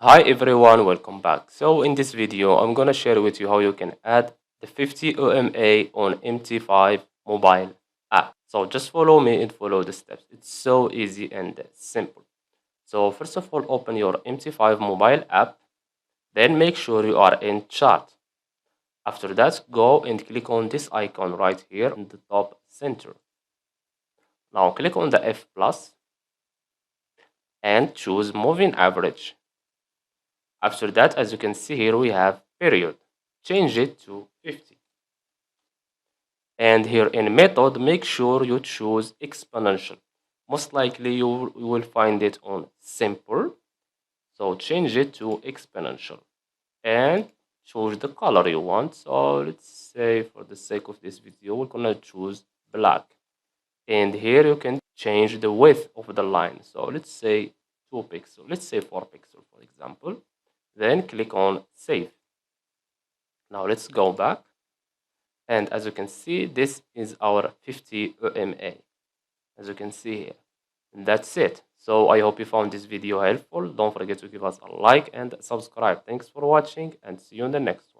Hi everyone, welcome back. So in this video, I'm gonna share with you how you can add the 50 EMA on MT5 mobile app. So just follow me and follow the steps. It's so easy and simple. So first of all, open your MT5 mobile app, then make sure you are in chart. After that, go and click on this icon right here in the top center. Now click on the F plus and choose moving average. After that, as you can see here, we have period. Change it to 50. And here in method, make sure you choose exponential. Most likely you will find it on simple. So change it to exponential and choose the color you want. So let's say for the sake of this video, we're gonna choose black. And here you can change the width of the line. So let's say 2 pixels. Let's say 4 pixels, for example. Then click on save. Now let's go back. And as you can see, this is our 50 EMA, as you can see here. And that's it. So I hope you found this video helpful. Don't forget to give us a like and subscribe. Thanks for watching and see you in the next one.